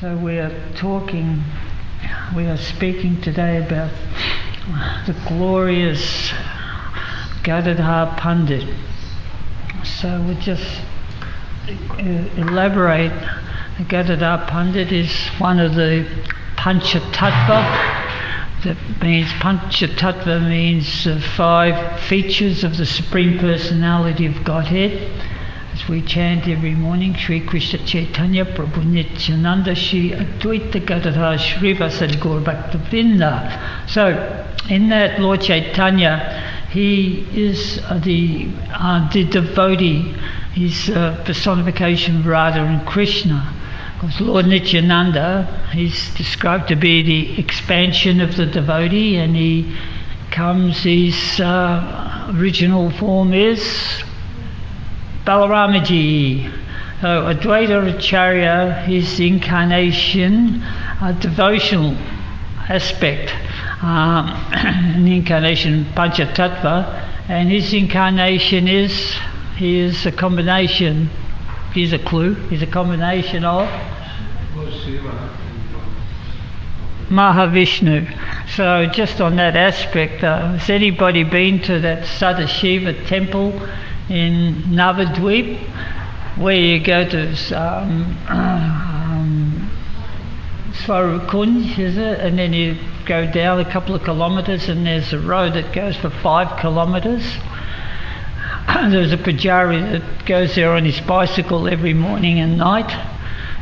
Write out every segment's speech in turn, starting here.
So we are speaking today about the glorious Gadadhar Pandit. So we'll just elaborate. The Gadadhar Pandit is one of the Panchatattva. That means Panchatattva means 5 features of the Supreme Personality of Godhead. As we chant every morning, Sri Krishna Caitanya, Prabhu Nityananda, Sri Advaita Gadadhar, Sri Vasadi Gaur Bhaktavrinda. So, in that Lord Caitanya, he is the devotee. He's a personification of Radha and Krishna. Because Lord Nityananda, he's described to be the expansion of the devotee, and his original form is Balaramaji. So Advaita Acharya, his incarnation, a devotional aspect, an incarnation Panchatattva, and his incarnation he is a combination, here's a clue, he's a combination of Mahavishnu. So just on that aspect, has anybody been to that Sadashiva temple in Navadvip, where you go to Swarukunj, is it? And then you go down a couple of kilometres and there's a road that goes for 5 kilometres. There's a pujari that goes there on his bicycle every morning and night.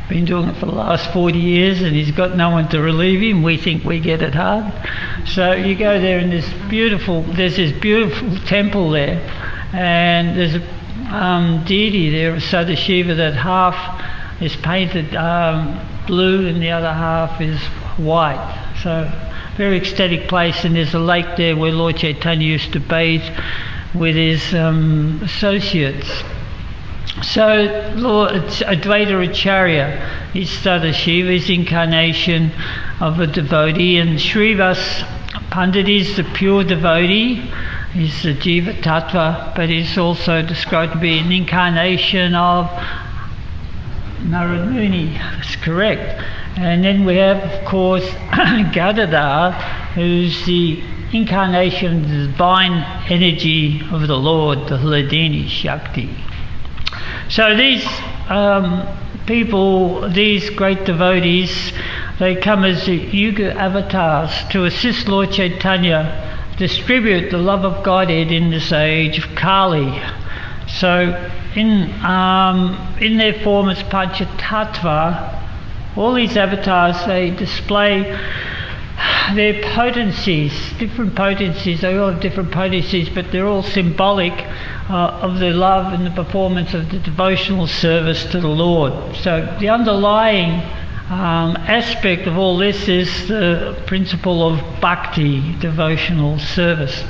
Been doing it for the last 40 years, and he's got no one to relieve him. We think we get it hard. So you go there, and there's this beautiful temple there, and there's a deity there, a Sadashiva, that half is painted blue and the other half is white. So very ecstatic place, and there's a lake there where Lord Caitanya used to bathe with his associates. So Lord Advaita Acharya is Sadashiva, his incarnation of a devotee, and Srivas Pandit is the pure devotee. He's the Jiva Tattva, but he's also described to be an incarnation of Narad Muni. That's correct. And then we have, of course, Gadadhar, who's the incarnation of the divine energy of the Lord, the Hladini Shakti. So these people, these great devotees, they come as Yuga avatars to assist Lord Caitanya distribute the love of Godhead in this age of Kali. So in their form as Panchatattva, all these avatars, they display their potencies, different potencies. They all have different potencies, but they're all symbolic of the love and the performance of the devotional service to the Lord. So the underlying aspect of all this is the principle of bhakti, devotional service.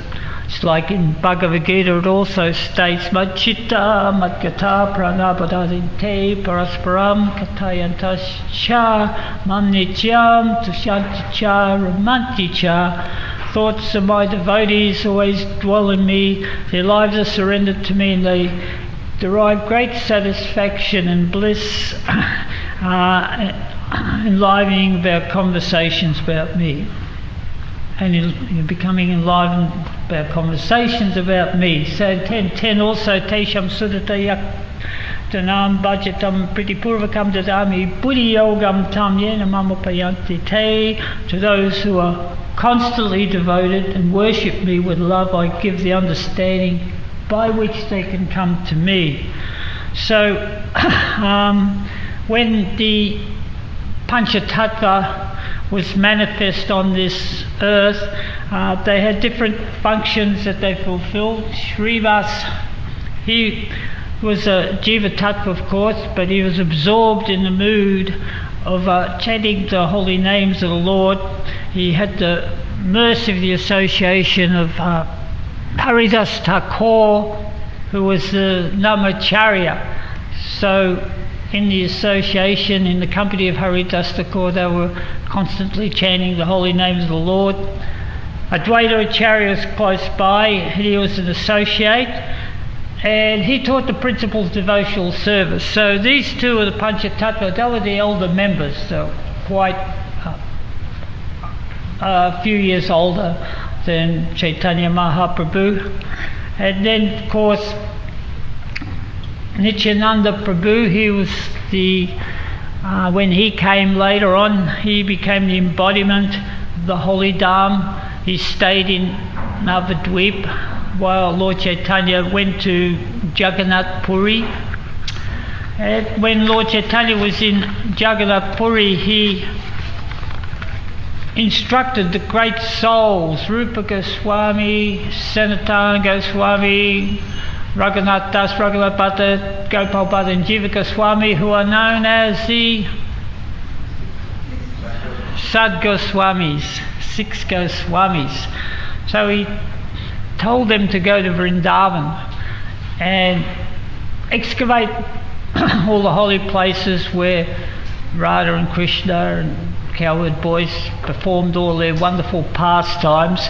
It's like in Bhagavad Gita, it also states Madchitta Madgata Pranapadadinte Parasparam Katayantascha Mamnityam Tushanticha Ramanticha. Thoughts of my devotees always dwell in me, their lives are surrendered to me, and they derive great satisfaction and bliss enlivening their conversations about me. And you're becoming enlivened by conversations about me. So 10 also Tesham Sudata Yaktanam Bhajatam Pritipurvakam Dadami Buddhi Yogam Tam Yena Mamapayanti Te. To those who are constantly devoted and worship me with love, I give the understanding by which they can come to me. So when the Panchatattva was manifest on this earth, they had different functions that they fulfilled. Srivas, he was a Jiva Tattva, of course, but he was absorbed in the mood of chanting the holy names of the Lord. He had the mercy of the association of Haridas Thakur, who was the Namacharya. So in the association, in the company of Haridas Thakur, they were constantly chanting the holy names of the Lord. Advaita Acharya was close by, he was an associate, and he taught the principles of devotional service. So these two are the Panchatattva. They were the elder members, so quite a few years older than Caitanya Mahaprabhu. And then, of course, Nityananda Prabhu, he was the when he came later on, he became the embodiment of the Holy Dham. He stayed in Navadvip while Lord Chaitanya went to Jagannath Puri. And when Lord Chaitanya was in Jagannath Puri, he instructed the great souls, Rupa Goswami, Sanatana Goswami, Raghunath Das, Raghunath Bhatta, Gopal Bhatta and Jiva Goswami, who are known as the Sad Goswamis, 6 Goswamis. So he told them to go to Vrindavan and excavate all the holy places where Radha and Krishna and cowherd boys performed all their wonderful pastimes,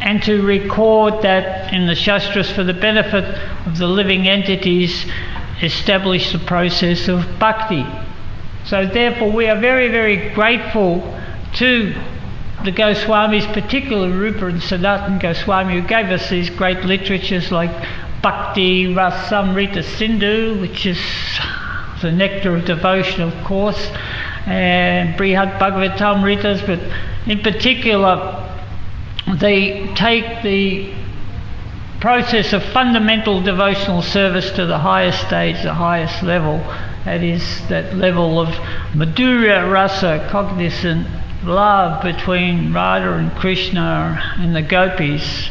and to record that in the Shastras for the benefit of the living entities, establish the process of bhakti. So therefore we are very, very grateful to the Goswamis, particularly Rupa and Sanatana Goswami, who gave us these great literatures like Bhakti Rasamrita Sindhu, which is the nectar of devotion, of course, and Brihad Bhagavatamritas, but in particular they take the process of fundamental devotional service to the highest stage, the highest level. That is that level of Madhurya Rasa, cognizant love between Radha and Krishna and the gopis.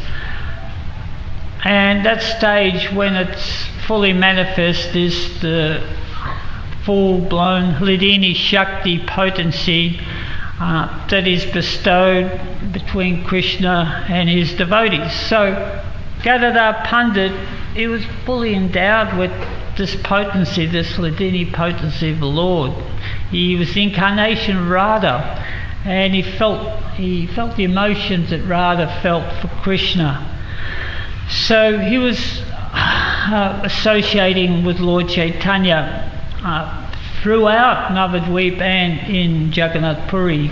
And that stage, when it's fully manifest, is the full-blown Hladini Shakti potency that is bestowed between Krishna and his devotees. So Gadadhar Pandit, he was fully endowed with this potency, this Hladini potency of the Lord. He was the incarnation of Radha, and he felt the emotions that Radha felt for Krishna. So he was associating with Lord Chaitanya throughout Navadvip and in Jagannath Puri.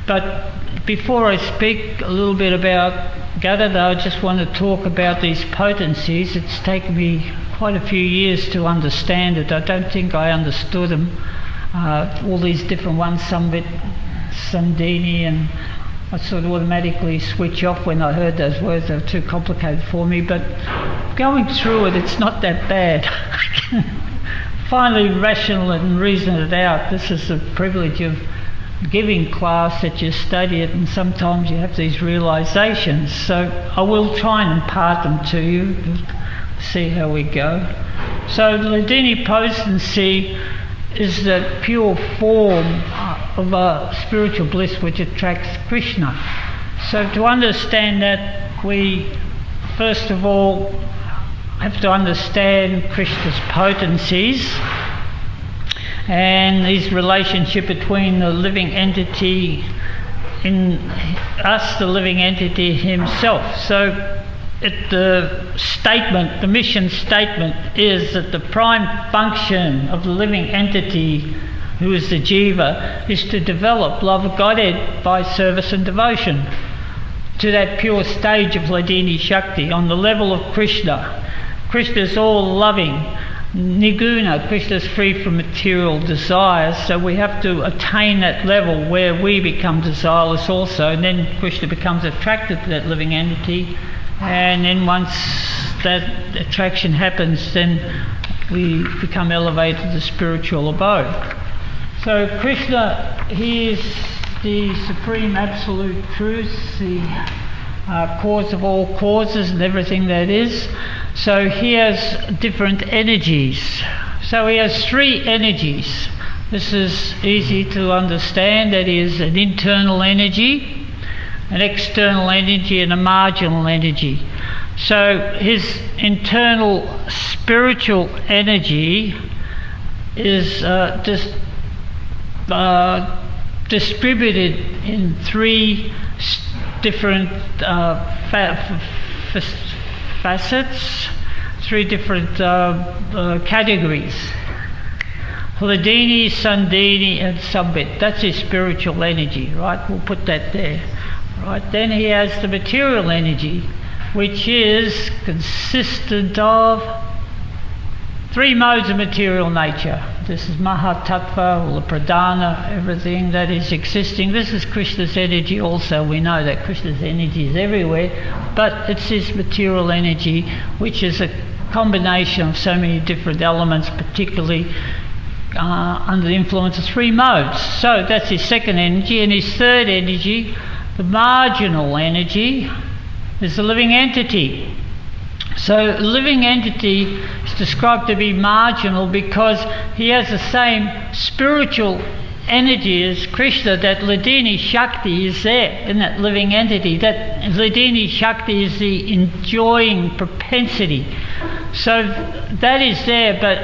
But before I speak a little bit about Gadadhar, I just want to talk about these potencies. It's taken me quite a few years to understand it. I don't think I understood them, all these different ones, some bit Sandini, and I sort of automatically switch off when I heard those words. They were too complicated for me, but going through it, it's not that bad. Finally rational and reason it out. This is the privilege of giving class, that you study it and sometimes you have these realizations. So I will try and impart them to you, see how we go. So the Hladini potency is the pure form of a spiritual bliss which attracts Krishna. So to understand that, we first of all have to understand Krishna's potencies and his relationship between the living entity in us, the living entity himself. So the mission statement is that the prime function of the living entity, who is the jiva, is to develop love of Godhead by service and devotion to that pure stage of Hladini Shakti on the level of Krishna. Krishna is all loving, niguna. Krishna is free from material desires, so we have to attain that level where we become desireless also, and then Krishna becomes attracted to that living entity, and then once that attraction happens, then we become elevated to the spiritual abode. So Krishna, he is the supreme absolute truth, the cause of all causes and everything that is. So he has different energies. So he has 3 energies. This is easy to understand. That is an internal energy, an external energy, and a marginal energy. So his internal spiritual energy is distributed in 3 different facets, three different categories. Hladini, Sandini and Sambit. That's his spiritual energy, right? We'll put that there. Right? Then he has the material energy, which is consistent of three modes of material nature. This is Mahatattva, or the Pradhana, everything that is existing. This is Krishna's energy also. We know that Krishna's energy is everywhere, but it's his material energy, which is a combination of so many different elements, particularly under the influence of three modes. So that's his second energy. And his third energy, the marginal energy, is the living entity. So a living entity is described to be marginal because he has the same spiritual energy as Krishna. That Hladini Shakti is there in that living entity. That Hladini Shakti is the enjoying propensity. So that is there, but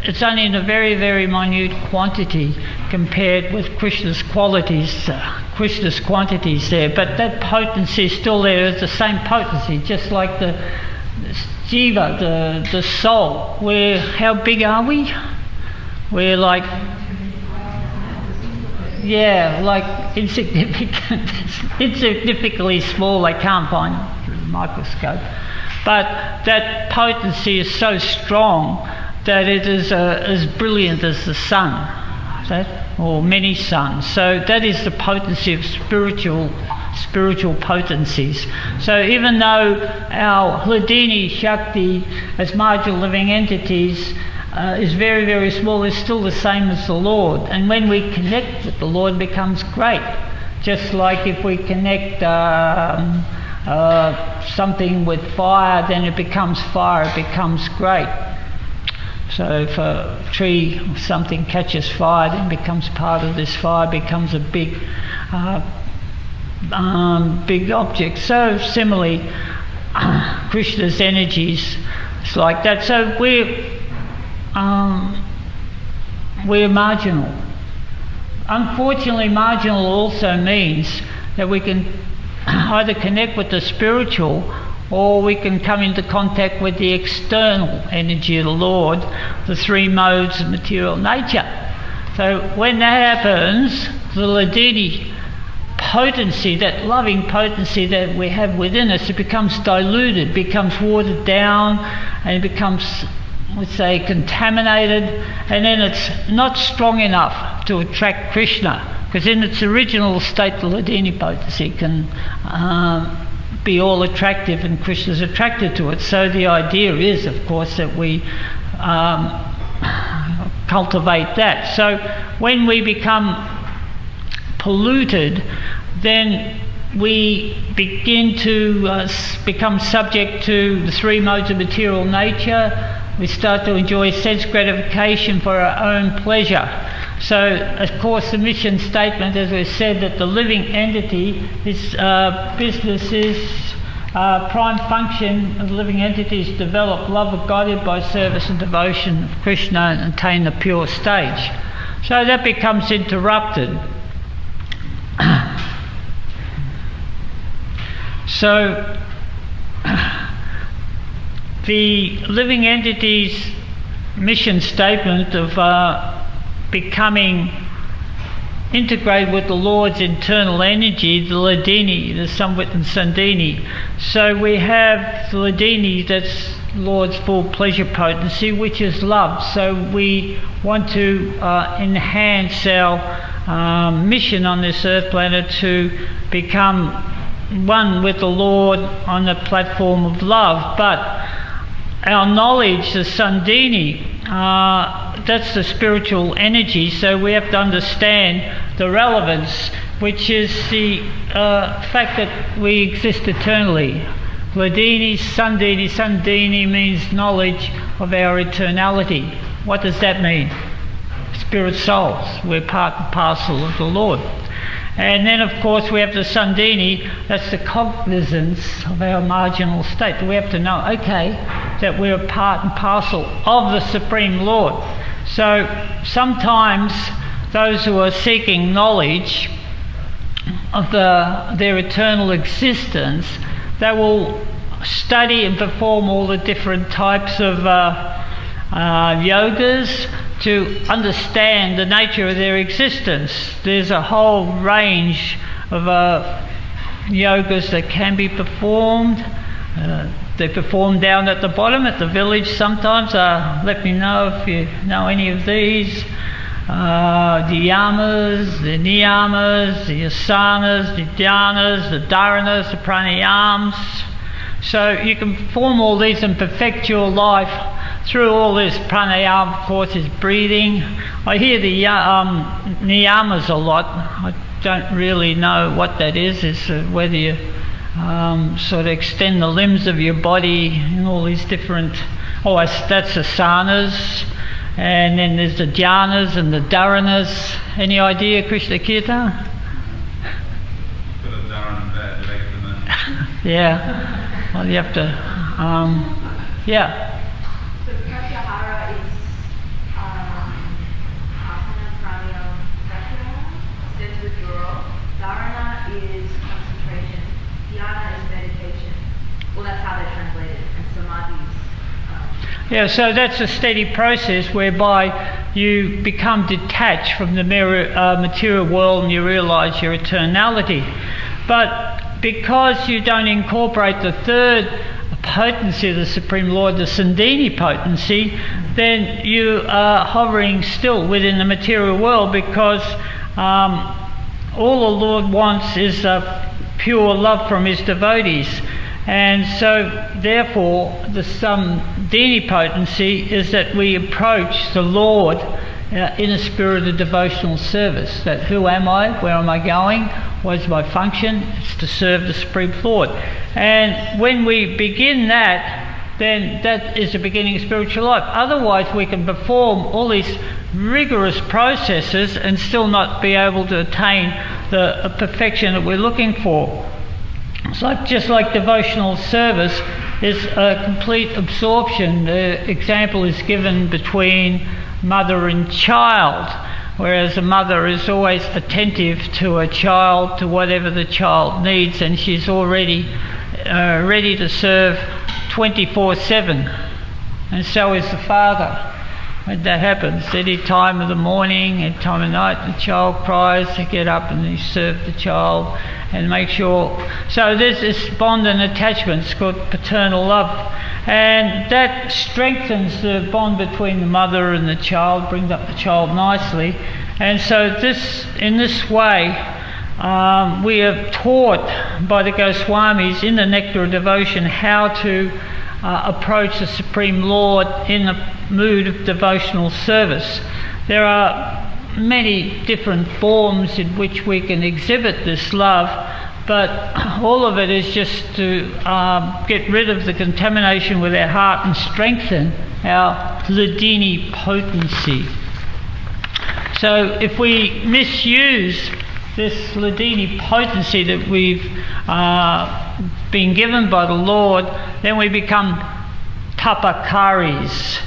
it's only in a very, very minute quantity compared with Krishna's qualities, Krishna's quantities there. But that potency is still there. It's the same potency, just like the Jiva, the soul. How big are we? We're like insignificant, insignificantly small. They can't find it through the microscope. But that potency is so strong that it is as brilliant as the sun, or many suns. So that is the potency of spiritual potencies. So even though our Hladini Shakti as marginal living entities is very, very small, it's still the same as the Lord. And when we connect with the Lord, it becomes great. Just like if we connect something with fire, then it becomes fire, it becomes great. So if a tree or something catches fire, then becomes part of this fire, becomes a big object. So similarly, Krishna's energies, it's like that. So we're marginal. Unfortunately, marginal also means that we can either connect with the spiritual, or we can come into contact with the external energy of the Lord, the three modes of material nature. So when that happens, the Hladini potency, that loving potency that we have within us, it becomes diluted, becomes watered down, and it becomes, let's say, contaminated, and then it's not strong enough to attract Krishna, because in its original state the Hladini potency can be all attractive, and Krishna's attracted to it. So the idea is, of course, that we cultivate that. So when we become polluted, then we begin to become subject to the three modes of material nature. We start to enjoy sense gratification for our own pleasure. So, of course, the mission statement, as we said, that the living entity, its business is prime function of the living entity is develop love of God by service and devotion of Krishna and attain the pure stage. So that becomes interrupted. So the living entity's mission statement of becoming integrated with the Lord's internal energy, the Hladini, the Samvit and Sandini. So we have the Hladini, that's Lord's full pleasure potency, which is love. So we want to enhance our mission on this earth planet to become one with the Lord on the platform of love. But our knowledge, the Sandini, that's the spiritual energy, so we have to understand the relevance, which is the fact that we exist eternally. Hladini, Sandini means knowledge of our eternality. What does that mean? Spirit souls, we're part and parcel of the Lord. And then, of course, we have the Sandini, that's the cognizance of our marginal state. We have to know, okay, that we're part and parcel of the Supreme Lord. So sometimes those who are seeking knowledge of their eternal existence, they will study and perform all the different types of yogas to understand the nature of their existence. There's a whole range of yogas that can be performed. They perform down at the bottom at the village sometimes. Let me know if you know any of these. The yamas, the niyamas, the asanas, the dhyanas, the dharanas, the pranayams. So you can perform all these and perfect your life through all this. Pranayama, of course, is breathing. I hear the niyamas a lot. I don't really know what that is. It's whether you sort of extend the limbs of your body in all these different... that's asanas. And then there's the dhyanas and the dharanas. Any idea, Krishna Kirtan? Got a dharana bad leg at the moment. Yeah. Well, you have to... yeah. So pratyahara is asana, pranayama, pratyahara, sense withdrawal. Dharana is concentration. Dhyana is meditation. Well, that's how they're translated. And samadhi is... Yeah, so that's a steady process whereby you become detached from the material world and you realise your eternality. But because you don't incorporate the third potency of the Supreme Lord, the Sandhini potency, then you are hovering still within the material world, because all the Lord wants is pure love from his devotees. And so therefore the Sandhini potency is that we approach the Lord in a spirit of devotional service. That who am I? Where am I going? What is my function? It's to serve the Supreme Lord. And when we begin that, then that is the beginning of spiritual life. Otherwise we can perform all these rigorous processes and still not be able to attain the perfection that we're looking for. It's just like devotional service is a complete absorption. The example is given between mother and child, whereas a mother is always attentive to a child, to whatever the child needs, and she's already ready to serve 24/7. And so is the father. When that happens, any time of the morning, any time of night, the child cries, they get up and they serve the child and make sure. So there's this bond and attachment. It's called paternal love, and that strengthens the bond between the mother and the child, brings up the child nicely. And so in this way we are taught by the Goswamis in the Nectar of Devotion how to approach the Supreme Lord in a mood of devotional service. There are many different forms in which we can exhibit this love, but all of it is just to get rid of the contamination with our heart and strengthen our Hladini potency. So if we misuse this Hladini potency that we've been given by the Lord, then we become tapakaris,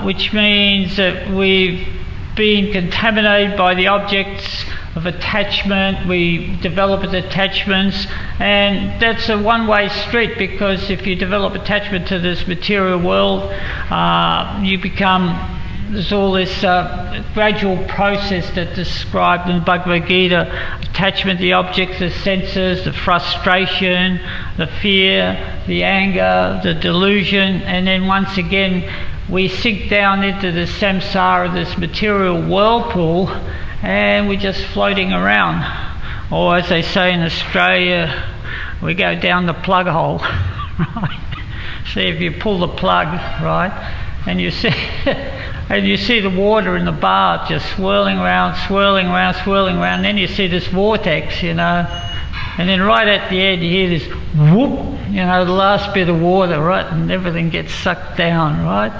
which means that we've been contaminated by the objects of attachment. We develop attachments, and that's a one-way street, because if you develop attachment to this material world, there's all this gradual process that's described in the Bhagavad Gita: attachment to the objects, the senses, the frustration, the fear, the anger, the delusion, and then once again we sink down into the samsara, this material whirlpool, and we're just floating around. Or as they say in Australia, we go down the plug hole, right? See, if you pull the plug, right, and you see the water in the bath just swirling around, and then you see this vortex, and then right at the end you hear this whoop, the last bit of water, right, and everything gets sucked down, right?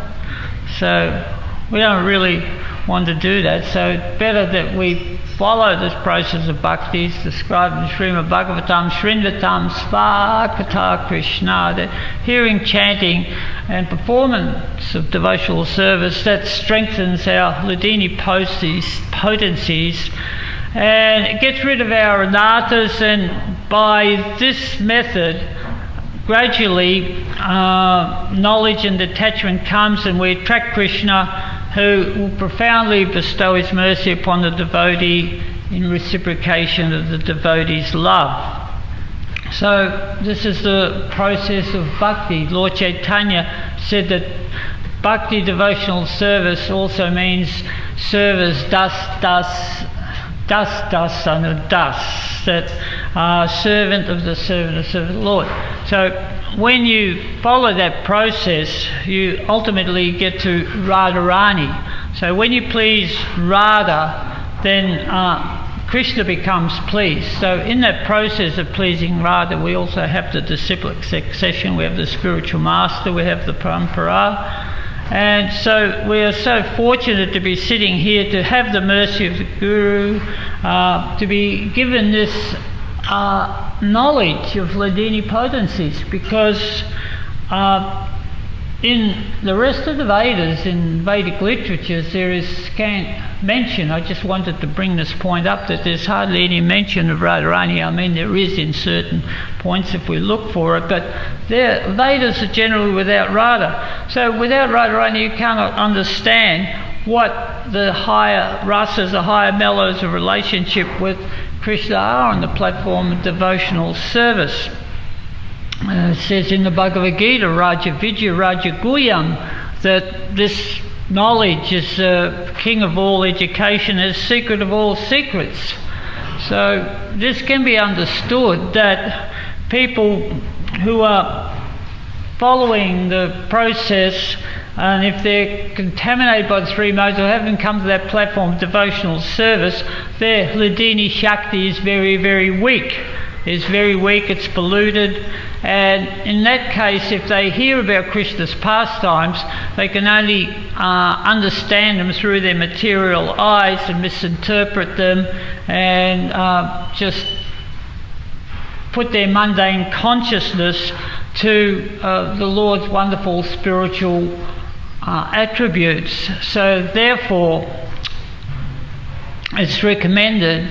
So we don't really want to do that, so it's better that we follow this process of bhakti described in Srimad Bhagavatam, Shrindatam Svakata Krishna, that hearing, chanting and performance of devotional service, that strengthens our Hladini potencies, and it gets rid of our anarthas, and by this method gradually knowledge and detachment comes, and we attract Krishna, who will profoundly bestow his mercy upon the devotee in reciprocation of the devotee's love. So this is the process of bhakti. Lord Caitanya said that bhakti devotional service also means service das that servant of the servant of the Lord. So when you follow that process, you ultimately get to Radharani. So when you please Radha, then Krishna becomes pleased. So in that process of pleasing Radha, we also have the disciplic succession, we have the spiritual master, we have the parampara. And so we are so fortunate to be sitting here, to have the mercy of the Guru, to be given this knowledge of Hladini potencies, because in the rest of the Vedas, in Vedic literatures, there is scant mention. I just wanted to bring this point up, that there's hardly any mention of Radharani. I mean, there is in certain points if we look for it, but Vedas are generally without Radha. So without Radharani, you cannot understand what the higher rasas, the higher mellows of relationship with Krishna are on the platform of devotional service. It says in the Bhagavad Gita, Raja Vidya Raja Guyam, that this knowledge is king of all education, is secret of all secrets. So this can be understood, that people who are following the process, and if they're contaminated by the three modes or haven't come to that platform of devotional service, their Hladini Shakti is very, very weak. It's very weak, it's polluted, and in that case, if they hear about Krishna's pastimes, they can only understand them through their material eyes and misinterpret them, and just put their mundane consciousness to the Lord's wonderful spiritual attributes. So therefore, it's recommended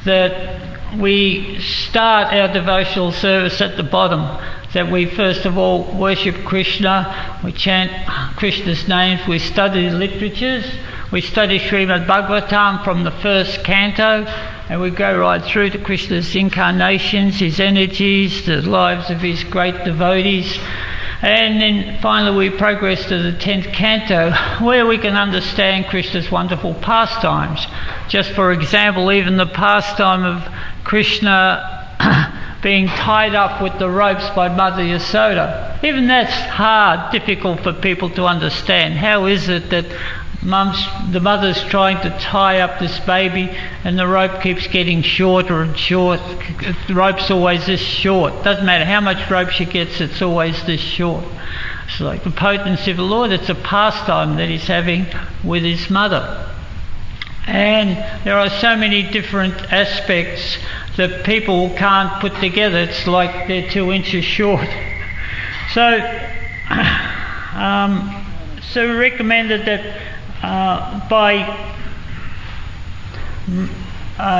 that we start our devotional service at the bottom, that we first of all worship Krishna, we chant Krishna's names, we study the literatures, we study Srimad Bhagavatam from the first canto, and we go right through to Krishna's incarnations, his energies, the lives of his great devotees. And then finally we progress to the 10th canto, where we can understand Krishna's wonderful pastimes. Just for example, even the pastime of Krishna being tied up with the ropes by Mother Yasoda. Even that's hard, difficult for people to understand. How is it that the mother's trying to tie up this baby and the rope keeps getting shorter and short? The rope's always this short. Doesn't matter how much rope she gets, it's always this short. It's like the potency of the Lord. It's a pastime that he's having with his mother. And there are so many different aspects that people can't put together. It's like they're 2 inches short. So we recommended that by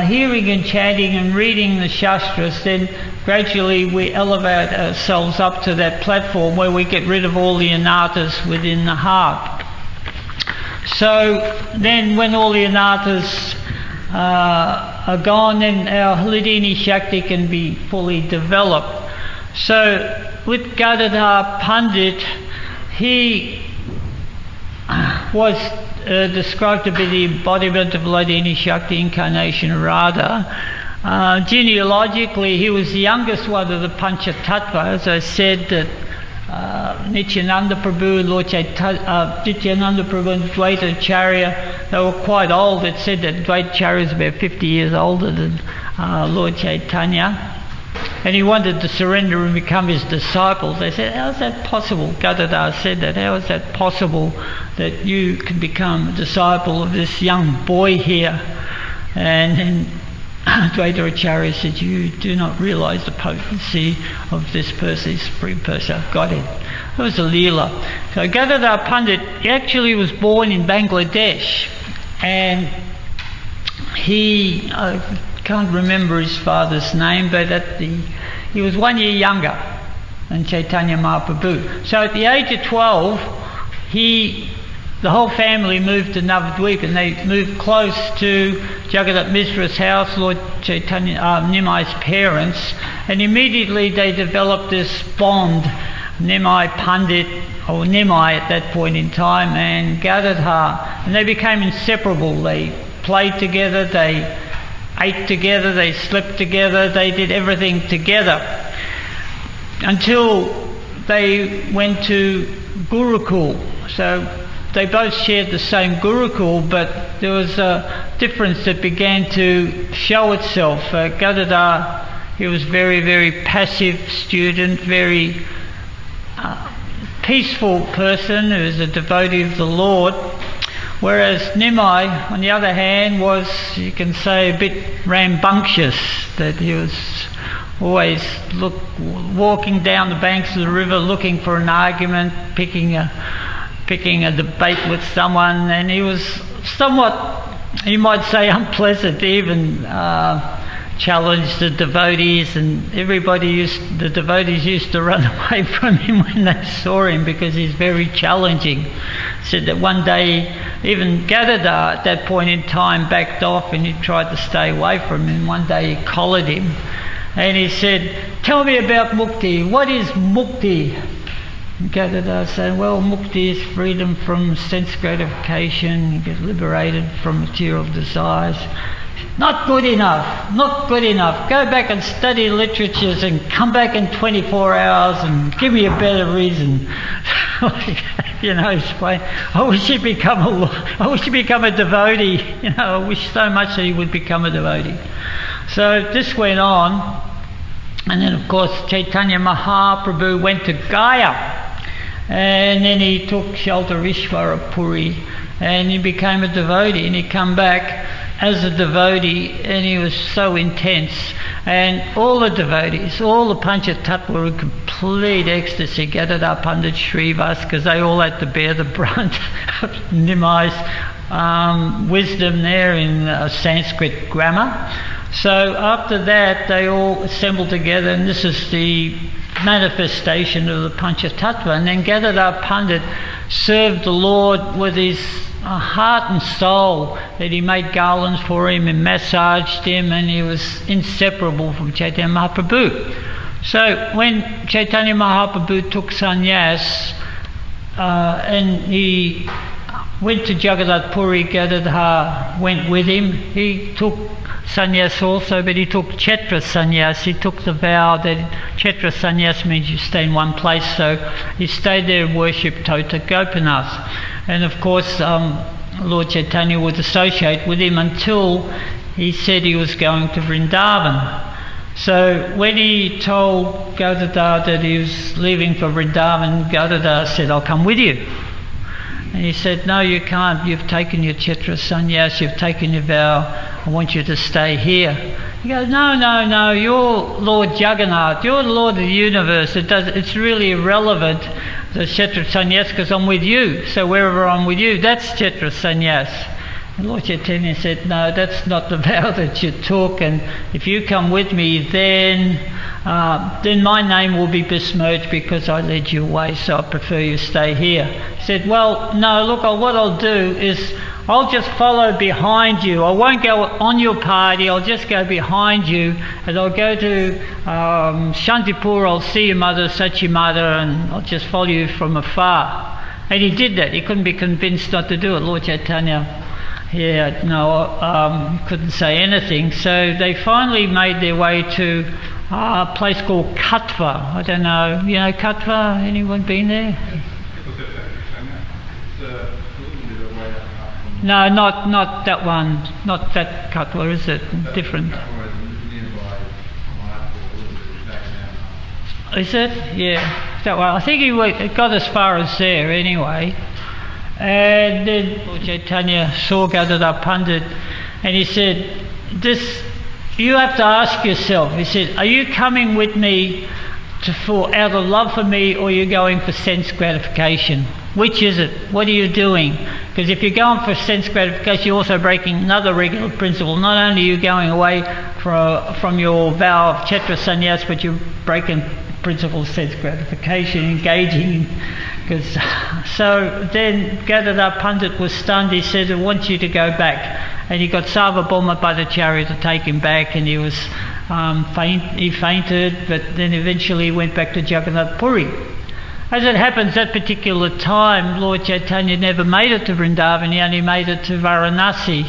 hearing and chanting and reading the Shastras, then gradually we elevate ourselves up to that platform where we get rid of all the anarthas within the heart. So then when all the anarthas are gone, then our Hladini Shakti can be fully developed. So with Gadadhar Pandit, he was described to be the embodiment of Hladini Shakti, incarnation of Radha. Genealogically, he was the youngest one of the Panchatattva. As I said, that Nityananda Prabhu, Nityananda Prabhu and Dvaitacharya, they were quite old. It said that Dvaitacharya is about 50 years older than Lord Caitanya. And he wanted to surrender and become his disciple. They said, how is that possible? Gadadhar said that, how is that possible that you can become a disciple of this young boy here? And then Dvaitacharya said, you do not realise the potency of this person, this supreme person of Godhead. It was Adi-lila. So Gadadhar Pandit, he actually was born in Bangladesh, and he, I can't remember his father's name, but he was 1 year younger. and Caitanya Mahaprabhu. So at the age of 12, the whole family moved to Navadvip, and they moved close to Jagannath Mishra's house, Lord Chaitanya, Nimai's parents, and immediately they developed this bond, Nimai Pandit, or Nimai at that point in time, and Gadadhar, and they became inseparable. They played together, they ate together, they slept together, they did everything together, until they went to Gurukul. So they both shared the same Gurukul, but there was a difference that began to show itself. Gadadhar, he was very, very passive student, very peaceful person who was a devotee of the Lord, whereas Nimai, on the other hand, was, you can say, a bit rambunctious, that he was always walking down the banks of the river looking for an argument, picking a debate with someone, and he was somewhat, you might say, unpleasant. He even challenged the devotees, and the devotees used to run away from him when they saw him because he's very challenging. Said that one day even Gadadhar at that point in time backed off, and he tried to stay away from him. One day he collared him and he said, "Tell me about mukti. What is mukti?" Gadadhar said, "Well, mukti is freedom from sense gratification, you get liberated from material desires." "Not good enough, not good enough. Go back and study literatures and come back in 24 hours and give me a better reason." You know, explain, I wish he'd become a devotee. You know, I wish so much that he would become a devotee. So this went on, and then of course Chaitanya Mahaprabhu went to Gaya, and then he took shelter of Ishvara Puri, and he became a devotee, and he come back as a devotee, and he was so intense, and all the devotees, all the Panchatattva were in complete ecstasy. Gadadhar Pandit, Srivas, because they all had to bear the brunt of Nimai's wisdom there in Sanskrit grammar. So after that they all assembled together, and this is the manifestation of the Panchatattva. And then Gadadhar Pandit served the Lord with his heart and soul, that he made garlands for him and massaged him, and he was inseparable from Chaitanya Mahaprabhu. So when Chaitanya Mahaprabhu took sannyas and he went to Jagannath Puri, Gadadhar went with him. He took sannyas also, but he took Kshetra sannyas. He took the vow that Kshetra sannyas means you stay in one place, so he stayed there and worshipped Tota Gopinath. And of course Lord Chaitanya would associate with him until he said he was going to Vrindavan. So when he told Gadadhar that he was leaving for Vrindavan, Gadadhar said, "I'll come with you." And he said, "No, you can't. You've taken your Kshetra sannyas, you've taken your vow. I want you to stay here." He goes, No, you're Lord Jagannath, you're the Lord of the universe. It's really irrelevant, the Kshetra sannyas, because I'm with you. So wherever I'm with you, that's Kshetra sannyas. And Lord Chaitanya said, "No, that's not the vow that you took, and if you come with me, then my name will be besmirched because I led you away, so I prefer you stay here." He said, "Well, no, look, what I'll do is I'll just follow behind you. I won't go on your party, I'll just go behind you, and I'll go to Shantipur, I'll see your mother, Sachimata, and I'll just follow you from afar." And he did that. He couldn't be convinced not to do it. Lord Chaitanya, couldn't say anything. So they finally made their way to a place called Katva. I don't know, you know Katva? Anyone been there? No, not that one. Not that Katwa, is it? Different. Is it? Yeah, that one. I think he got as far as there anyway. And then Lord Chaitanya saw Gadadhar Pandit, and he said, you have to ask yourself, he said, "Are you coming with me out of love for me, or are you going for sense gratification? Which is it? What are you doing? Because if you're going for sense gratification, you're also breaking another regular principle. Not only are you going away from your vow of Kshetra sannyas, but you're breaking principle sense gratification, engaging. So then Gadadhar Pandit was stunned. He said, I want you to go back. And he got Sarvabhauma Bhattacharya to take him back, and he was he fainted, but then eventually he went back to Jagannath Puri. As it happens, that particular time, Lord Chaitanya never made it to Vrindavan. He only made it to Varanasi.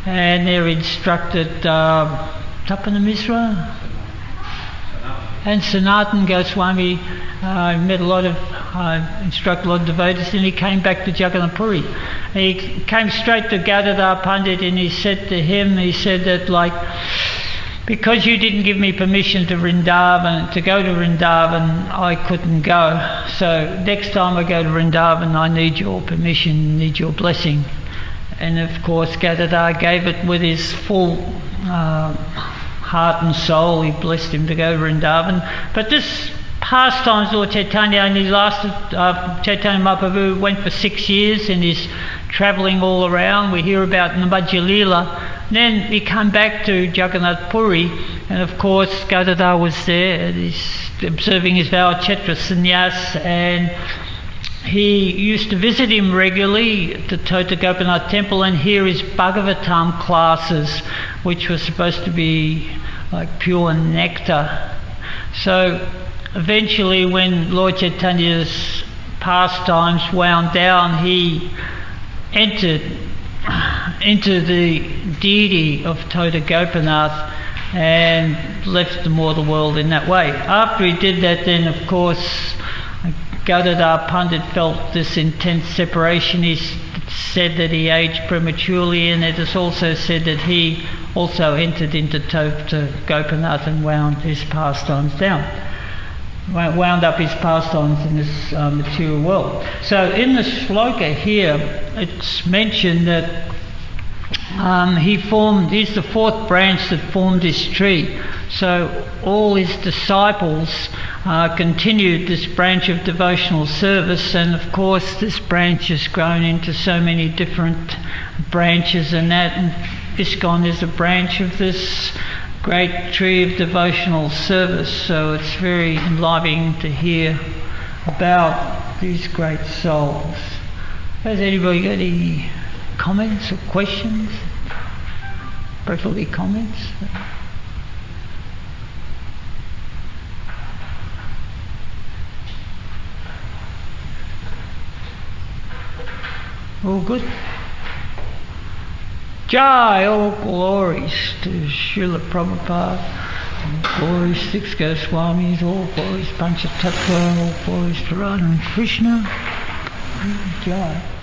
And there he instructed Tapana Misra and Sanatan Goswami. Met a lot of, instructed a lot of devotees, and he came back to Jagannath Puri. He came straight to Gadadhar Pandit, and he said to him, he said that, like, because you didn't give me permission to Vrindavan, to go to Vrindavan, I couldn't go. So next time I go to Vrindavan, I need your permission, need your blessing. And of course Gadadhar gave it with his full heart and soul. He blessed him to go to Vrindavan. But this pastimes, Lord Chaitanya only lasted, Chaitanya Mahaprabhu went for 6 years, and he's travelling all around. We hear about Adi-lila. Then he came back to Jagannath Puri, and of course Gadadhar was there. He's observing his vow Chetra Sannyas, and he used to visit him regularly at the Tota Gopinath Temple and hear his Bhagavatam classes, which was supposed to be like pure nectar. So eventually, when Lord Chaitanya's pastimes wound down, he entered into the deity of Tota Gopinath and left the mortal world in that way. After he did that, then of course Gadadhar Pandit felt this intense separation. He said that he aged prematurely, and it is also said that he also entered into Tota Gopinath and wound his pastimes down. Wound up his pastimes in this material world. So in the shloka here, it's mentioned that he's the fourth branch that formed this tree. So all his disciples continued this branch of devotional service, and of course this branch has grown into so many different branches, and ISKCON is a branch of this great tree of devotional service. So it's very enlivening to hear about these great souls. Has anybody got any comments or questions? Preferably comments. All good? Jai, all glories to Srila Prabhupada, all glories Six Goswamis, all glories Panchatattva, all glories to Radha and Krishna. Jai.